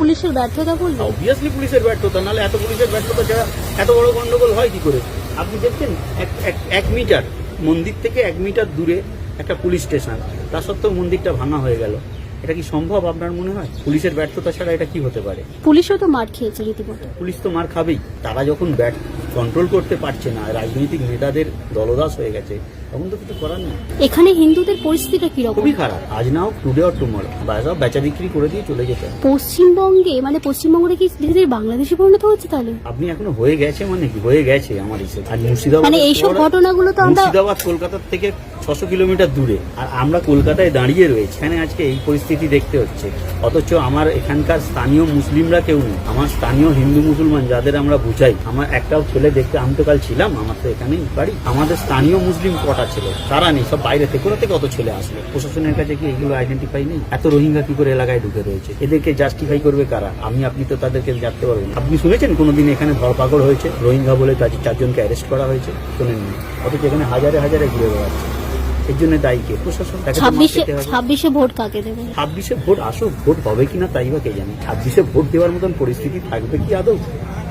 পুলিশের ব্যর্থতা বলবো? অবভিয়াসলি পুলিশের ব্যর্থতা, নাহলে এত পুলিশের ব্যর্থতা ছাড়া এত বড় গন্ডগোল হয় কি করে? আপনি দেখছেন এক মিটার মন্দির থেকে 1 মিটার দূরে একটা পুলিশ স্টেশন, তা সত্ত্বেও মন্দিরটা ভাঙা হয়ে গেল। এটা কি সম্ভব আপনার মনে হয়? পুলিশের ব্যর্থতা ছাড়া এটা কি হতে পারে? পুলিশও তো মার খেয়েছে রীতিমতো। পুলিশ তো মার খাবেই। তারা যখন কন্ট্রোল করতে পারছে না, রাজনৈতিক নেতাদের দলদাস হয়ে গেছে, তখন তো কিছু করার নেই। এখানে হিন্দুদের পরিস্থিতিটা কিরকম? খুবই খারাপ। আজ না হোক টুডে অর টুমরো সব বেচা বিক্রি করে দিয়ে চলে যেতে হবে। পশ্চিমবঙ্গে মানে পশ্চিমবঙ্গে কি ধীরে ধীরে বাংলাদেশে পরিণত হচ্ছে তাহলে? আপনি এখনো হয়ে গেছে মানে কি হয়ে গেছে আমার হিসেবে। আর মুর্শিদাবাদ মানে এইসব ঘটনাগুলো তো আমরা মুর্শিদাবাদ কলকাতার থেকে 600 কিলোমিটার দূরে, আর আমরা কলকাতায় দাঁড়িয়ে রয়েছি। এখানে আজকে এই পরিস্থিতি দেখতে হচ্ছে, অথচ আমার এখানকার স্থানীয় মুসলিমরা কেউ নেই। আমার স্থানীয় হিন্দু মুসলমান যাদের আমরা বুঝাই, আমার একটাও ছেলে দেখতে, আমি তো কাল ছিলাম, আমার তো এখানেই বাড়ি, আমাদের স্থানীয় মুসলিম কটা ছেলে তারা নেই, সব বাইরে থেকে। কোথা থেকে অত ছেলে আসলো? প্রশাসনের কাছে কি এগুলো আইডেন্টিফাই নেই? এত রোহিঙ্গা কি করে এলাকায় ঢুকে রয়েছে? এদেরকে জাস্টিফাই করবে কারা? আপনি তো তাদেরকে জানতে পারবেন। আপনি শুনেছেন কোনোদিন এখানে ধরপাকড় হয়েছে রোহিঙ্গা বলে 4 জনকে অ্যারেস্ট করা হয়েছে? শোনেননি। অথচ এখানে হাজারে হাজারে ঘুরে বেড়াচ্ছে। এর জন্য দায়ী কে? প্রশাসন। 26শে ভোট কাকে দেবে? 26শে ভোট আসুক, ভোট হবে কিনা তাই বা কে জানে। 26শে ভোট দেওয়ার মতন পরিস্থিতি থাকবে কি আদৌ?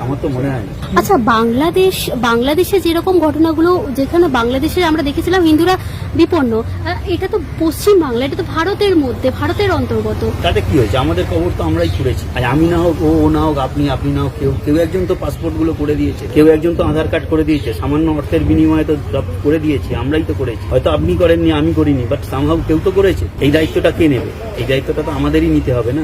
আমার তো মনে হয় না। আচ্ছা, বাংলাদেশে যেরকম ঘটনাগুলো, যেখানে বাংলাদেশে আমরা দেখেছিলাম হিন্দুরা বিপন্ন, এটা তো পশ্চিম বাংলা, এটা তো ভারতের মধ্যে, ভারতের অন্তর্গত। তাতে কি হয়েছে? আমাদের খবর তো আমরাই করেছি। আর আমি না হোক, ও না হোক, আপনি না হোক, কেউ একজন তো পাসপোর্ট গুলো করে দিয়েছে, কেউ একজন তো আধার কার্ড করে দিয়েছে, সামান্য অর্থের বিনিময়ে তো সব করে দিয়েছি, আমরাই তো করেছি। হয়তো আপনি করেননি, আমি করিনি, বাট সামহাউ কেউ তো করেছে। এই দায়িত্বটা কে নেবে? এই দায়িত্বটা তো আমাদেরই নিতে হবে না।